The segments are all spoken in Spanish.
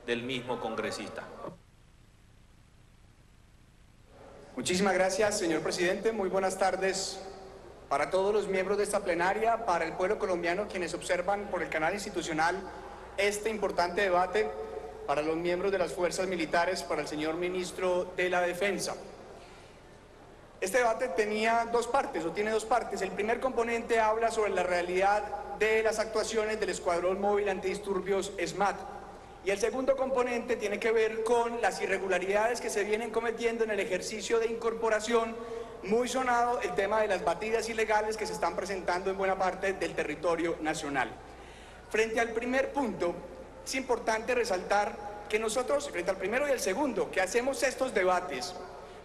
del mismo congresista. Muchísimas gracias, señor presidente. Muy buenas tardes para todos los miembros de esta plenaria, para el pueblo colombiano, quienes observan por el canal institucional este importante debate, para los miembros de las fuerzas militares, para el señor ministro de la Defensa. Este debate tenía dos partes, o tiene dos partes. El primer componente habla sobre la realidad de las actuaciones del Escuadrón Móvil Antidisturbios SMAT. Y el segundo componente tiene que ver con las irregularidades que se vienen cometiendo en el ejercicio de incorporación, muy sonado el tema de las batidas ilegales que se están presentando en buena parte del territorio nacional. Frente al primer punto, es importante resaltar que nosotros, frente al primero y al segundo, que hacemos estos debates,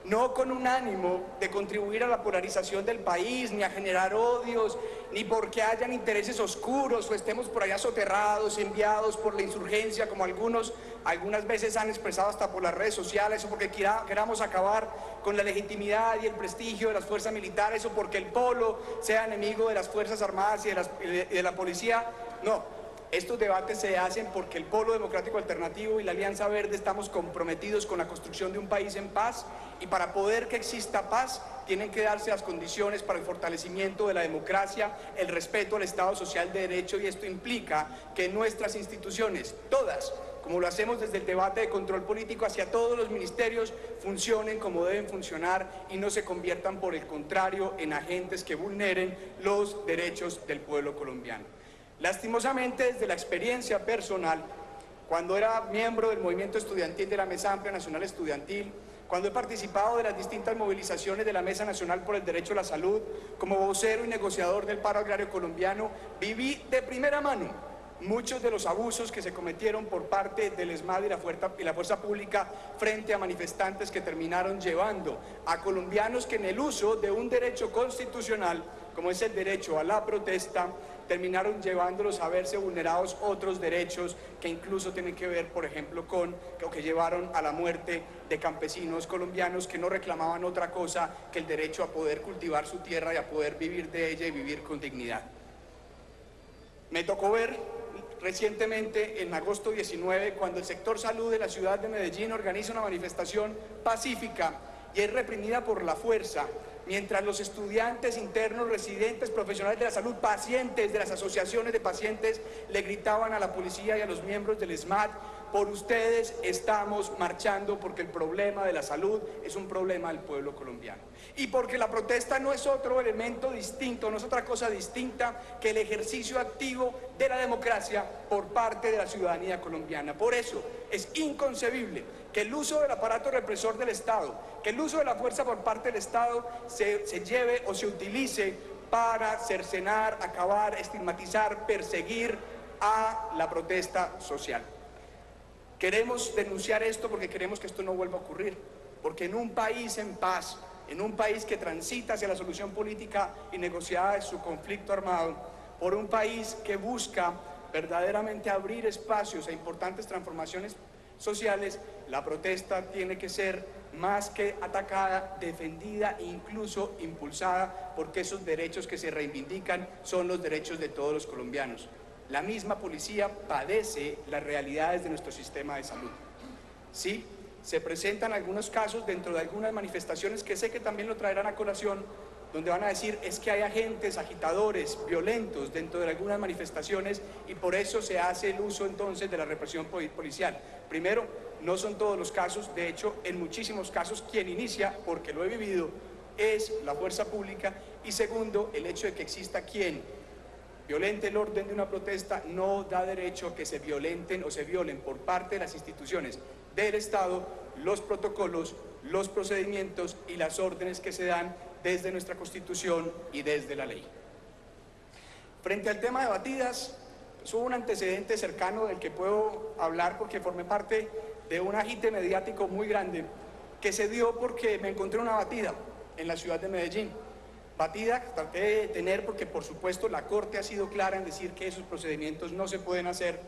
no con un ánimo de contribuir a la polarización del país, ni a generar odios, ni porque hayan intereses oscuros o estemos por allá soterrados, enviados por la insurgencia, como algunas veces han expresado hasta por las redes sociales, o porque queramos acabar con la legitimidad y el prestigio de las fuerzas militares, o porque el polo sea enemigo de las Fuerzas Armadas y de la policía. No. Estos debates se hacen porque el Polo Democrático Alternativo y la Alianza Verde estamos comprometidos con la construcción de un país en paz, y para poder que exista paz tienen que darse las condiciones para el fortalecimiento de la democracia, el respeto al Estado Social de Derecho, y esto implica que nuestras instituciones, todas, como lo hacemos desde el debate de control político hacia todos los ministerios, funcionen como deben funcionar y no se conviertan, por el contrario, en agentes que vulneren los derechos del pueblo colombiano. Lastimosamente, desde la experiencia personal, cuando era miembro del movimiento estudiantil de la Mesa Amplia Nacional Estudiantil, cuando he participado de las distintas movilizaciones de la Mesa Nacional por el Derecho a la Salud, como vocero y negociador del paro agrario colombiano, viví de primera mano muchos de los abusos que se cometieron por parte del ESMAD y la fuerza pública frente a manifestantes que terminaron llevando a colombianos que en el uso de un derecho constitucional, como es el derecho a la protesta, terminaron llevándolos a verse vulnerados otros derechos que incluso tienen que ver, por ejemplo, que llevaron a la muerte de campesinos colombianos que no reclamaban otra cosa que el derecho a poder cultivar su tierra y a poder vivir de ella y vivir con dignidad. Me tocó ver recientemente, en agosto 19, cuando el sector salud de la ciudad de Medellín organiza una manifestación pacífica y es reprimida por la fuerza, mientras los estudiantes, internos, residentes, profesionales de la salud, pacientes de las asociaciones de pacientes, le gritaban a la policía y a los miembros del SMAT: por ustedes estamos marchando, porque el problema de la salud es un problema del pueblo colombiano. Y porque la protesta no es otro elemento distinto, no es otra cosa distinta que el ejercicio activo de la democracia por parte de la ciudadanía colombiana. Por eso es inconcebible que el uso del aparato represor del Estado, que el uso de la fuerza por parte del Estado se lleve o se utilice para cercenar, acabar, estigmatizar, perseguir a la protesta social. Queremos denunciar esto porque queremos que esto no vuelva a ocurrir, porque en un país en paz, en un país que transita hacia la solución política y negociada de su conflicto armado, por un país que busca verdaderamente abrir espacios a importantes transformaciones sociales, la protesta tiene que ser más que atacada, defendida e incluso impulsada, porque esos derechos que se reivindican son los derechos de todos los colombianos. La misma policía padece las realidades de nuestro sistema de salud. Sí, se presentan algunos casos dentro de algunas manifestaciones que sé que también lo traerán a colación, donde van a decir: es que hay agentes agitadores, violentos dentro de algunas manifestaciones y por eso se hace el uso entonces de la represión policial. Primero, no son todos los casos, de hecho, en muchísimos casos quien inicia, porque lo he vivido, es la fuerza pública. Y segundo, el hecho de que exista quien violente el orden de una protesta no da derecho a que se violenten o se violen por parte de las instituciones del Estado los protocolos, los procedimientos y las órdenes que se dan desde nuestra Constitución y desde la ley. Frente al tema de batidas, hubo un antecedente cercano del que puedo hablar porque formé parte de un agite mediático muy grande que se dio porque me encontré una batida en la ciudad de Medellín. Batida que traté de detener porque, por supuesto, la Corte ha sido clara en decir que esos procedimientos no se pueden hacer,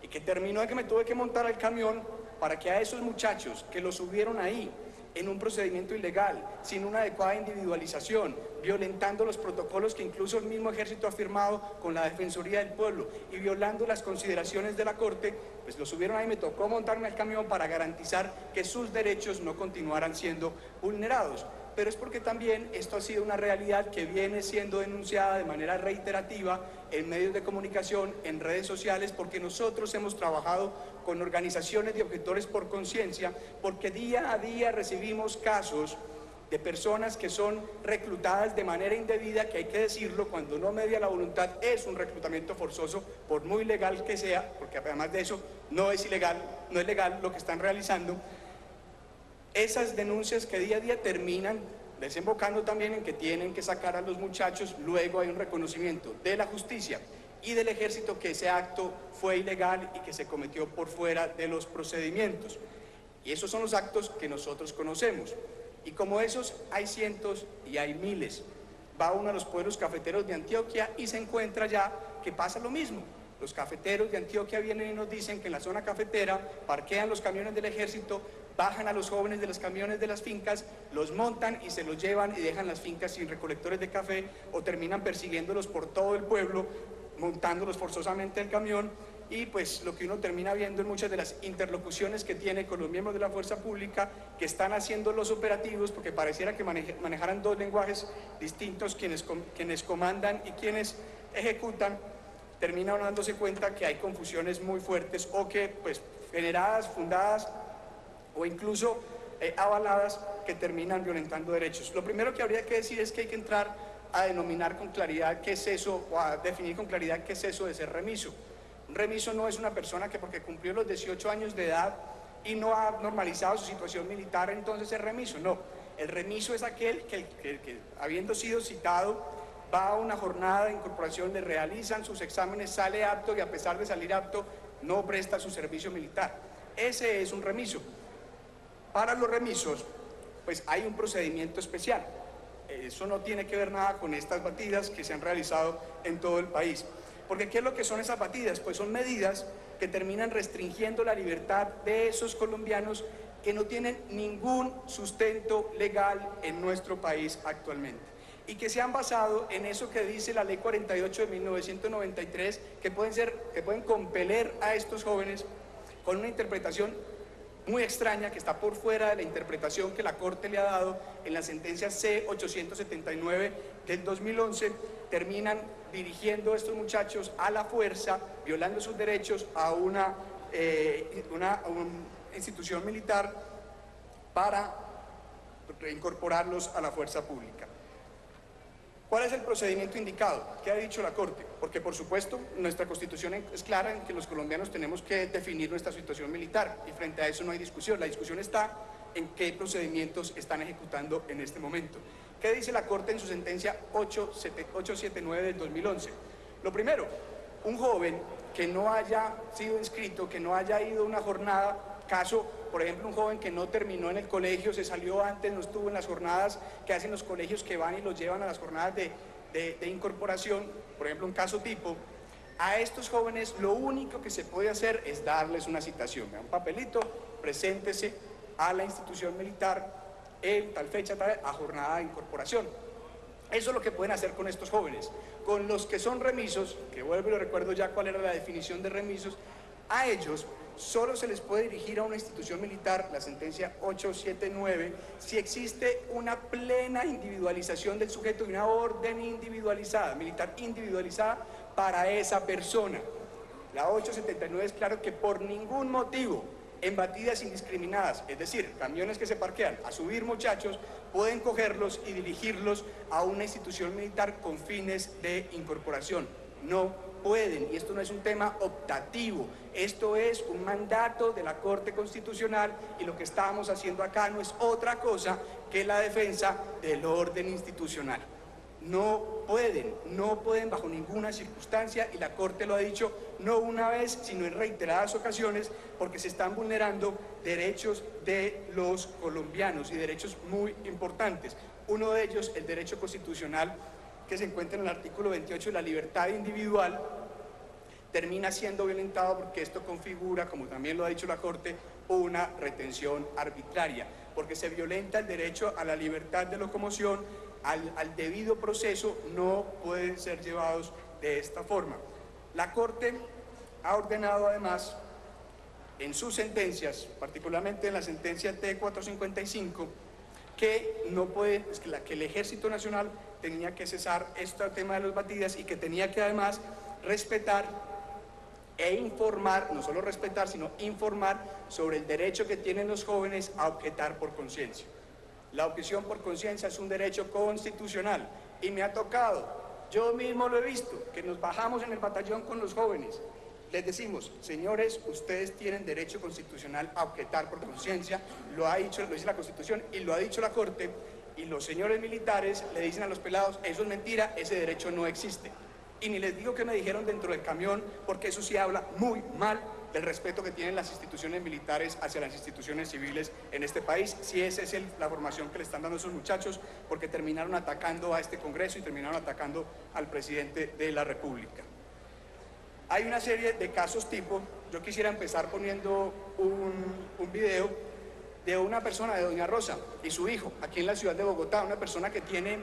y que terminó de que me tuve que montar al camión para que a esos muchachos que los subieron ahí en un procedimiento ilegal, sin una adecuada individualización, violentando los protocolos que incluso el mismo ejército ha firmado con la Defensoría del Pueblo y violando las consideraciones de la Corte, pues lo subieron ahí, me tocó montarme al camión para garantizar que sus derechos no continuaran siendo vulnerados. Pero es porque también esto ha sido una realidad que viene siendo denunciada de manera reiterativa en medios de comunicación, en redes sociales, porque nosotros hemos trabajado con organizaciones de objetores por conciencia, porque día a día recibimos casos de personas que son reclutadas de manera indebida, que hay que decirlo, cuando no media la voluntad es un reclutamiento forzoso, por muy legal que sea, porque además de eso no es ilegal, no es legal lo que están realizando. Esas denuncias que día a día terminan desembocando también en que tienen que sacar a los muchachos, luego hay un reconocimiento de la justicia y del ejército que ese acto fue ilegal y que se cometió por fuera de los procedimientos. Y esos son los actos que nosotros conocemos. Y como esos hay cientos y hay miles. Va uno a los pueblos cafeteros de Antioquia y se encuentra ya que pasa lo mismo. Los cafeteros de Antioquia vienen y nos dicen que en la zona cafetera parquean los camiones del ejército, bajan a los jóvenes de los camiones de las fincas, los montan y se los llevan y dejan las fincas sin recolectores de café o terminan persiguiéndolos por todo el pueblo, montándolos forzosamente en el camión. Y pues lo que uno termina viendo en muchas de las interlocuciones que tiene con los miembros de la fuerza pública que están haciendo los operativos, porque pareciera que manejaran dos lenguajes distintos quienes comandan y quienes ejecutan, termina dándose cuenta que hay confusiones muy fuertes o que pues generadas, fundadas o incluso avaladas, que terminan violentando derechos. Lo primero que habría que decir es que hay que entrar a denominar con claridad qué es eso, o a definir con claridad qué es eso de ser remiso. Un remiso no es una persona que porque cumplió los 18 años de edad y no ha normalizado su situación militar, entonces es remiso. No, el remiso es aquel que habiendo sido citado, va a una jornada de incorporación, le realizan sus exámenes, sale apto y a pesar de salir apto no presta su servicio militar. Ese es un remiso. Para los remisos, pues hay un procedimiento especial. Eso no tiene que ver nada con estas batidas que se han realizado en todo el país. Porque ¿qué es lo que son esas batidas? Pues son medidas que terminan restringiendo la libertad de esos colombianos que no tienen ningún sustento legal en nuestro país actualmente y que se han basado en eso que dice la Ley 48 de 1993, que pueden compeler a estos jóvenes con una interpretación muy extraña que está por fuera de la interpretación que la Corte le ha dado en la sentencia C-879 del 2011, terminan dirigiendo a estos muchachos a la fuerza, violando sus derechos a una institución militar para reincorporarlos a la fuerza pública. ¿Cuál es el procedimiento indicado? ¿Qué ha dicho la Corte? Porque, por supuesto, nuestra Constitución es clara en que los colombianos tenemos que definir nuestra situación militar y frente a eso no hay discusión. La discusión está en qué procedimientos están ejecutando en este momento. ¿Qué dice la Corte en su sentencia 879 del 2011? Lo primero, un joven que no haya sido inscrito, que no haya ido a una jornada, caso, por ejemplo, un joven que no terminó en el colegio, se salió antes, no estuvo en las jornadas que hacen los colegios que van y los llevan a las jornadas de incorporación, por ejemplo, un caso tipo, a estos jóvenes lo único que se puede hacer es darles una citación, un papelito, preséntese a la institución militar en tal fecha, a jornada de incorporación. Eso es lo que pueden hacer con estos jóvenes. Con los que son remisos, que vuelvo y lo recuerdo ya cuál era la definición de remisos, a ellos solo se les puede dirigir a una institución militar, la sentencia 879, si existe una plena individualización del sujeto y una orden individualizada, militar individualizada para esa persona. La 879 es claro que por ningún motivo, en batidas indiscriminadas, es decir, camiones que se parquean a subir muchachos, pueden cogerlos y dirigirlos a una institución militar con fines de incorporación. No pueden, y esto no es un tema optativo, esto es un mandato de la Corte Constitucional y lo que estamos haciendo acá no es otra cosa que la defensa del orden institucional. No pueden bajo ninguna circunstancia, y la Corte lo ha dicho no una vez, sino en reiteradas ocasiones, porque se están vulnerando derechos de los colombianos y derechos muy importantes. Uno de ellos, el derecho constitucional que se encuentra en el artículo 28 de la libertad individual, termina siendo violentado porque esto configura, como también lo ha dicho la Corte, una retención arbitraria, porque se violenta el derecho a la libertad de locomoción, al debido proceso, no pueden ser llevados de esta forma. La Corte ha ordenado además en sus sentencias, particularmente en la sentencia T455, que no puede, que el Ejército Nacional tenía que cesar este tema de los batidas y que tenía que además respetar e informar, no solo respetar, sino informar sobre el derecho que tienen los jóvenes a objetar por conciencia. La objeción por conciencia es un derecho constitucional y me ha tocado, yo mismo lo he visto, que nos bajamos en el batallón con los jóvenes. Les decimos, señores, ustedes tienen derecho constitucional a objetar por conciencia, lo dice la Constitución y lo ha dicho la Corte, y los señores militares le dicen a los pelados, eso es mentira, ese derecho no existe. Y ni les digo que me dijeron dentro del camión, porque eso sí habla muy mal del respeto que tienen las instituciones militares hacia las instituciones civiles en este país, si esa es la formación que le están dando a esos muchachos, porque terminaron atacando a este Congreso y terminaron atacando al presidente de la República. Hay una serie de casos tipo, yo quisiera empezar poniendo un video de una persona, de doña Rosa y su hijo, aquí en la ciudad de Bogotá, una persona que tiene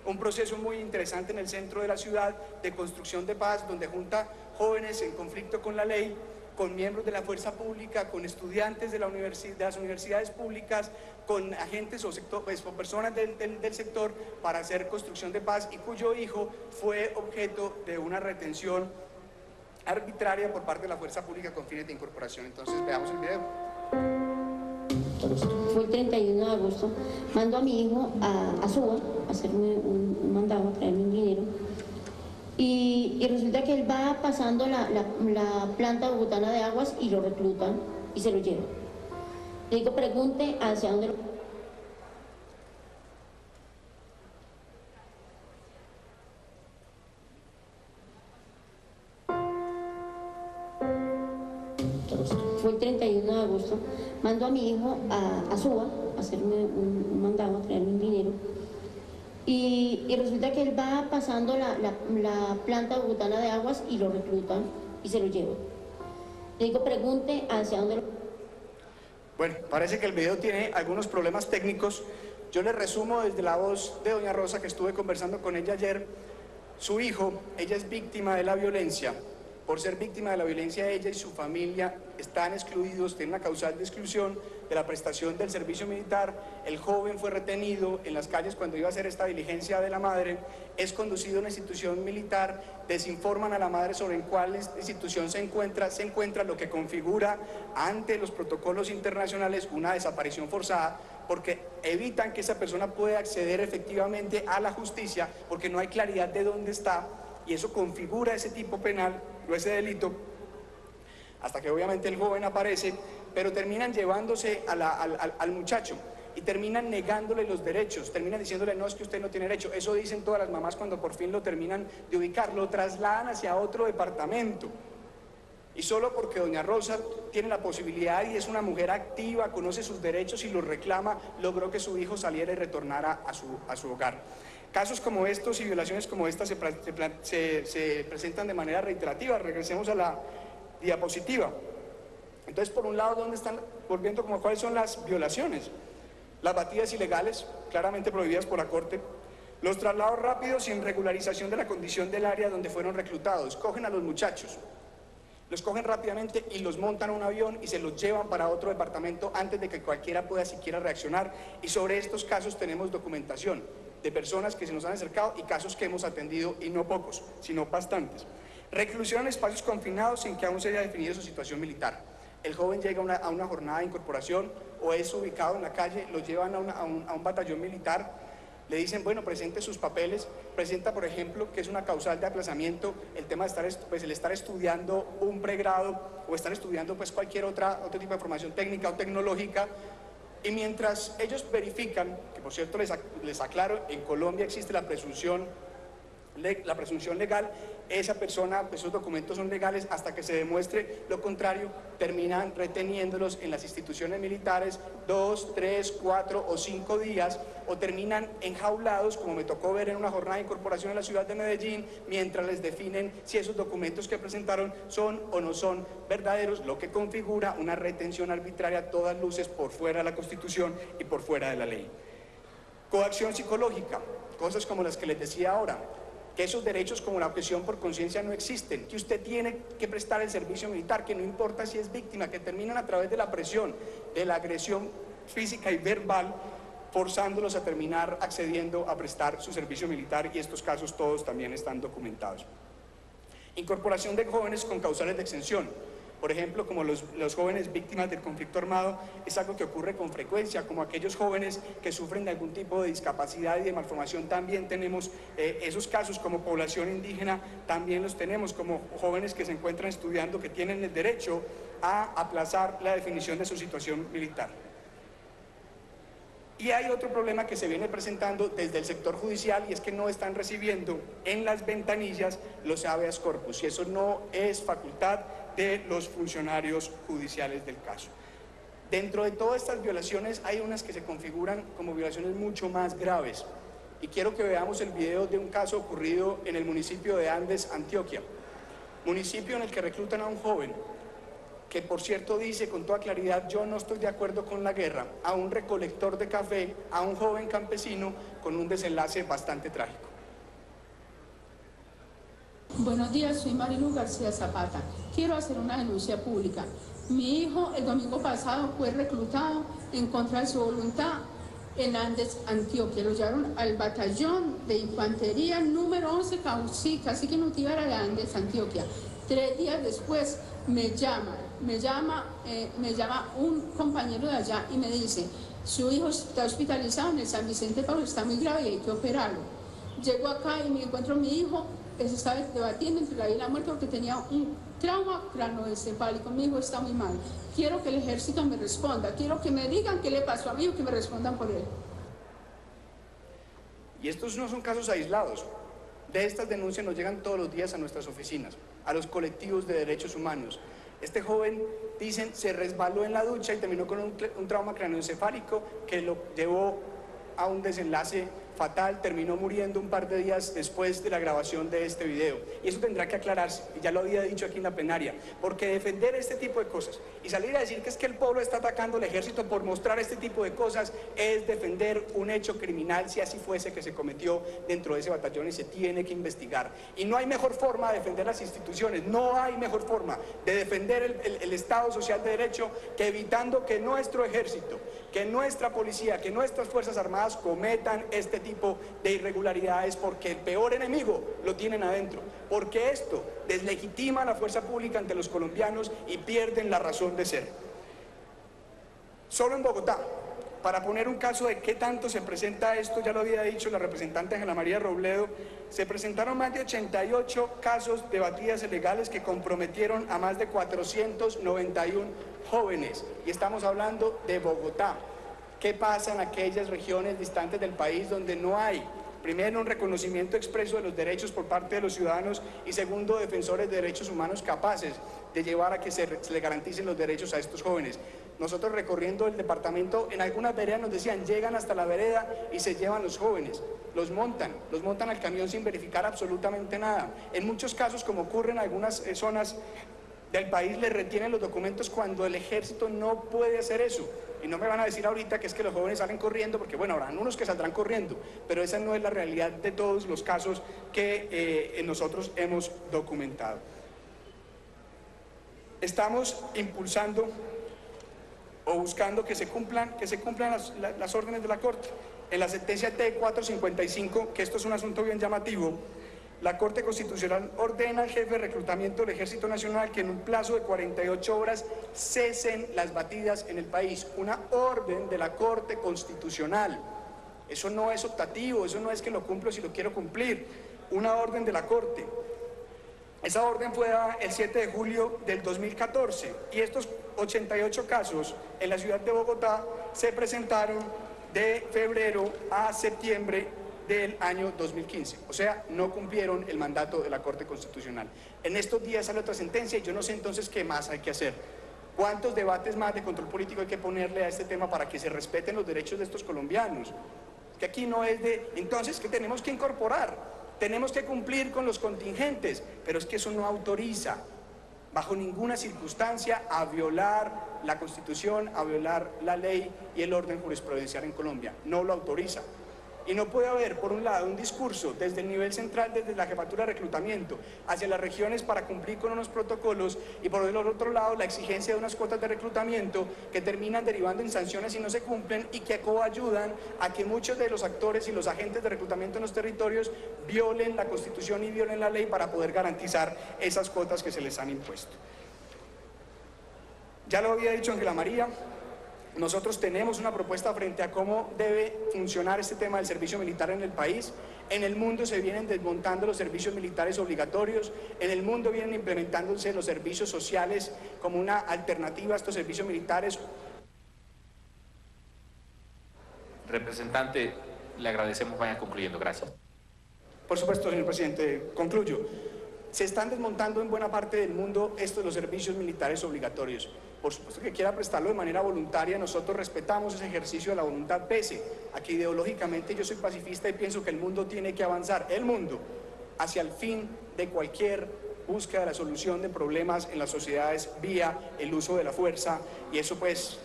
un proceso muy interesante en el centro de la ciudad de construcción de paz, donde junta jóvenes en conflicto con la ley, con miembros de la fuerza pública, con estudiantes de las universidades públicas, con agentes o personas del sector para hacer construcción de paz, y cuyo hijo fue objeto de una retención arbitraria por parte de la fuerza pública con fines de incorporación. Entonces veamos el video. Fue el 31 de agosto, mando a mi hijo a Suba a hacerme un mandado, a traerme un dinero, y resulta que él va pasando la planta bogotana de aguas y lo reclutan y se lo llevan. Le digo, pregunte hacia dónde lo... Fue el 31 de agosto, mando a mi hijo a Suba a hacerme un mandado, a traerme un dinero, y resulta que él va pasando la planta bogotana de aguas y lo reclutan y se lo llevan. Le digo, pregunte hacia dónde lo... Bueno, parece que el video tiene algunos problemas técnicos. Yo les resumo desde la voz de doña Rosa, que estuve conversando con ella ayer. Su hijo, ella es víctima de la violencia. Por ser víctima de la violencia, ella y su familia están excluidos, tienen una causal de exclusión de la prestación del servicio militar. El joven fue retenido en las calles cuando iba a hacer esta diligencia de la madre, es conducido a una institución militar, desinforman a la madre sobre en cuál institución se encuentra, lo que configura ante los protocolos internacionales una desaparición forzada, porque evitan que esa persona pueda acceder efectivamente a la justicia, porque no hay claridad de dónde está, y eso configura ese tipo penal, o ese delito, hasta que obviamente el joven aparece, pero terminan llevándose al muchacho y terminan negándole los derechos, terminan diciéndole, no, es que usted no tiene derecho. Eso dicen todas las mamás cuando por fin lo terminan de ubicar, lo trasladan hacia otro departamento. Y solo porque doña Rosa tiene la posibilidad y es una mujer activa, conoce sus derechos y los reclama, logró que su hijo saliera y retornara a su hogar. Casos como estos y violaciones como estas se presentan de manera reiterativa. Regresemos a la diapositiva. Entonces, por un lado, ¿dónde están? Volviendo como cuáles son las violaciones. Las batidas ilegales, claramente prohibidas por la Corte. Los traslados rápidos sin regularización de la condición del área donde fueron reclutados. Cogen a los muchachos, los cogen rápidamente y los montan a un avión y se los llevan para otro departamento antes de que cualquiera pueda siquiera reaccionar. Y sobre estos casos tenemos documentación de personas que se nos han acercado y casos que hemos atendido, y no pocos, sino bastantes. Reclusión en espacios confinados sin que aún se haya definido su situación militar. El joven llega a una jornada de incorporación o es ubicado en la calle, lo llevan a un batallón militar, le dicen, bueno, presente sus papeles, presenta, por ejemplo, que es una causal de aplazamiento, el tema de el estar estudiando un pregrado o estar estudiando pues cualquier otro tipo de formación técnica o tecnológica. Y mientras ellos verifican, que por cierto les aclaro, en Colombia existe la presunción la presunción legal, esa persona, esos documentos son legales hasta que se demuestre lo contrario, terminan reteniéndolos en las instituciones militares 2, 3, 4 o 5 días, o terminan enjaulados, como me tocó ver en una jornada de incorporación en la ciudad de Medellín, mientras les definen si esos documentos que presentaron son o no son verdaderos, lo que configura una retención arbitraria a todas luces por fuera de la Constitución y por fuera de la ley. Coacción psicológica, cosas como las que les decía ahora, que esos derechos como la objeción por conciencia no existen, que usted tiene que prestar el servicio militar, que no importa si es víctima, que terminan a través de la presión, de la agresión física y verbal, forzándolos a terminar accediendo a prestar su servicio militar, y estos casos todos también están documentados. Incorporación de jóvenes con causales de exención. Por ejemplo, como los jóvenes víctimas del conflicto armado, es algo que ocurre con frecuencia, como aquellos jóvenes que sufren de algún tipo de discapacidad y de malformación, también tenemos esos casos. Como población indígena también los tenemos, como jóvenes que se encuentran estudiando, que tienen el derecho a aplazar la definición de su situación militar. Y hay otro problema que se viene presentando desde el sector judicial, y es que no están recibiendo en las ventanillas los habeas corpus, y eso no es facultad de los funcionarios judiciales del caso. Dentro de todas estas violaciones hay unas que se configuran como violaciones mucho más graves, y quiero que veamos el video de un caso ocurrido en el municipio de Andes, Antioquia, municipio en el que reclutan a un joven que, por cierto, dice con toda claridad: yo no estoy de acuerdo con la guerra, a un recolector de café, a un joven campesino, con un desenlace bastante trágico. Buenos días, soy Marilu García Zapata. Quiero hacer una denuncia pública. Mi hijo el domingo pasado fue reclutado en contra de su voluntad en Andes, Antioquia. Lo llevaron al batallón de infantería número 11 Cacique Nutibara de Andes, Antioquia. 3 días después me llama un compañero de allá y me dice: su hijo está hospitalizado en el San Vicente Paulo, está muy grave y hay que operarlo. Llego acá y me encuentro a mi hijo, se estaba debatiendo entre la vida y la muerte porque tenía un trauma craneoencefálico. Mi hijo está muy mal. Quiero que el ejército me responda, quiero que me digan qué le pasó a mi hijo, que me respondan por él. Y estos no son casos aislados. De estas denuncias nos llegan todos los días a nuestras oficinas, a los colectivos de derechos humanos. Este joven, dicen, se resbaló en la ducha y terminó con un trauma craneoencefálico que lo llevó a un desenlace fatal, terminó muriendo un par de días después de la grabación de este video. Y eso tendrá que aclararse, y ya lo había dicho aquí en la plenaria, porque defender este tipo de cosas y salir a decir que es que el pueblo está atacando al ejército por mostrar este tipo de cosas es defender un hecho criminal, si así fuese, que se cometió dentro de ese batallón, y se tiene que investigar. Y no hay mejor forma de defender las instituciones, no hay mejor forma de defender el Estado social de derecho que evitando que nuestro ejército, que nuestra policía, que nuestras fuerzas armadas cometan este tipo de irregularidades, porque el peor enemigo lo tienen adentro, porque esto deslegitima a la fuerza pública ante los colombianos y pierden la razón de ser. Solo en Bogotá, para poner un caso de qué tanto se presenta esto, ya lo había dicho la representante Ángela María Robledo, se presentaron más de 88 casos de batidas ilegales que comprometieron a más de 491 jóvenes, y estamos hablando de Bogotá. ¿Qué pasa en aquellas regiones distantes del país donde no hay, primero, un reconocimiento expreso de los derechos por parte de los ciudadanos, y segundo, defensores de derechos humanos capaces de llevar a que se le garanticen los derechos a estos jóvenes? Nosotros, recorriendo el departamento, en algunas veredas nos decían: llegan hasta la vereda y se llevan los jóvenes, los montan al camión sin verificar absolutamente nada. En muchos casos, como ocurre en algunas zonas del país, le retienen los documentos cuando el ejército no puede hacer eso. Y no me van a decir ahorita que es que los jóvenes salen corriendo, porque bueno, habrán unos que saldrán corriendo, pero esa no es la realidad de todos los casos que nosotros hemos documentado. Estamos impulsando o buscando que se cumplan las órdenes de la Corte. En la sentencia T455, que esto es un asunto bien llamativo, la Corte Constitucional ordena al jefe de reclutamiento del Ejército Nacional que en un plazo de 48 horas cesen las batidas en el país. Una orden de la Corte Constitucional. Eso no es optativo, eso no es que lo cumplo si lo quiero cumplir. Una orden de la Corte. Esa orden fue dada el 7 de julio del 2014, y estos 88 casos en la ciudad de Bogotá se presentaron de febrero a septiembre del año 2015. O sea, no cumplieron el mandato de la Corte Constitucional. En estos días sale otra sentencia y yo no sé entonces qué más hay que hacer. ¿Cuántos debates más de control político hay que ponerle a este tema para que se respeten los derechos de estos colombianos? Que aquí no es de, entonces, que tenemos que incorporar, tenemos que cumplir con los contingentes, pero es que eso no autoriza bajo ninguna circunstancia a violar la Constitución, a violar la ley y el orden jurisprudencial en Colombia. No lo autoriza. Y no puede haber, por un lado, un discurso desde el nivel central, desde la jefatura de reclutamiento, hacia las regiones para cumplir con unos protocolos, y por el otro lado, la exigencia de unas cuotas de reclutamiento que terminan derivando en sanciones si no se cumplen y que coayudan a que muchos de los actores y los agentes de reclutamiento en los territorios violen la Constitución y violen la ley para poder garantizar esas cuotas que se les han impuesto. Ya lo había dicho Ángela María. Nosotros tenemos una propuesta frente a cómo debe funcionar este tema del servicio militar en el país. En el mundo se vienen desmontando los servicios militares obligatorios, en el mundo vienen implementándose los servicios sociales como una alternativa a estos servicios militares. Representante, le agradecemos, vaya concluyendo. Gracias. Por supuesto, señor presidente, concluyo. Se están desmontando en buena parte del mundo estos los servicios militares obligatorios. Por supuesto que quiera prestarlo de manera voluntaria, nosotros respetamos ese ejercicio de la voluntad, pese a que ideológicamente yo soy pacifista y pienso que el mundo tiene que avanzar, el mundo, hacia el fin de cualquier búsqueda de la solución de problemas en las sociedades vía el uso de la fuerza, y eso pues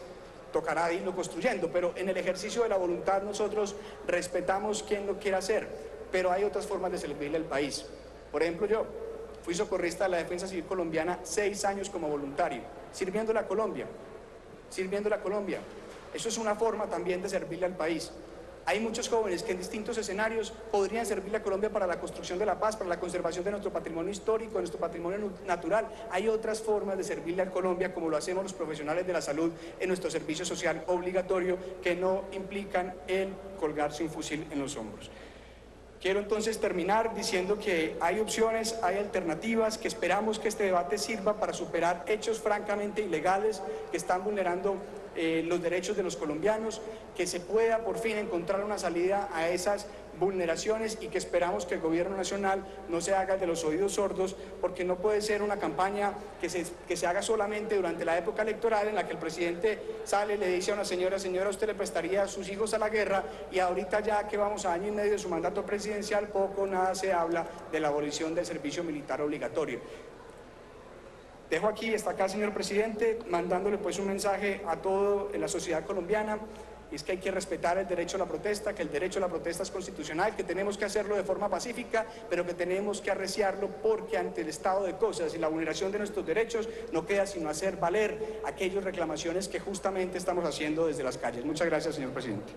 tocará irlo construyendo, pero en el ejercicio de la voluntad nosotros respetamos quien lo quiera hacer, pero hay otras formas de servirle al país. Por ejemplo, yo fui socorrista de la Defensa Civil Colombiana 6 años como voluntario, sirviéndole a Colombia, Eso es una forma también de servirle al país. Hay muchos jóvenes que en distintos escenarios podrían servirle a Colombia para la construcción de la paz, para la conservación de nuestro patrimonio histórico, de nuestro patrimonio natural. Hay otras formas de servirle a Colombia, como lo hacemos los profesionales de la salud en nuestro servicio social obligatorio, que no implican el colgarse un fusil en los hombros. Quiero entonces terminar diciendo que hay opciones, hay alternativas, que esperamos que este debate sirva para superar hechos francamente ilegales que están vulnerando los derechos de los colombianos, que se pueda por fin encontrar una salida a esas vulneraciones y que esperamos que el gobierno nacional no se haga de los oídos sordos, porque no puede ser una campaña que se haga solamente durante la época electoral en la que el presidente sale y le dice a una señora, señora, usted le prestaría a sus hijos a la guerra, y ahorita ya que vamos a año y medio de su mandato presidencial, poco o nada se habla de la abolición del servicio militar obligatorio. Dejo aquí, está acá, señor presidente, mandándole pues un mensaje a toda la sociedad colombiana, y es que hay que respetar el derecho a la protesta, que el derecho a la protesta es constitucional, que tenemos que hacerlo de forma pacífica, pero que tenemos que arreciarlo porque ante el estado de cosas y la vulneración de nuestros derechos no queda sino hacer valer aquellas reclamaciones que justamente estamos haciendo desde las calles. Muchas gracias, señor presidente.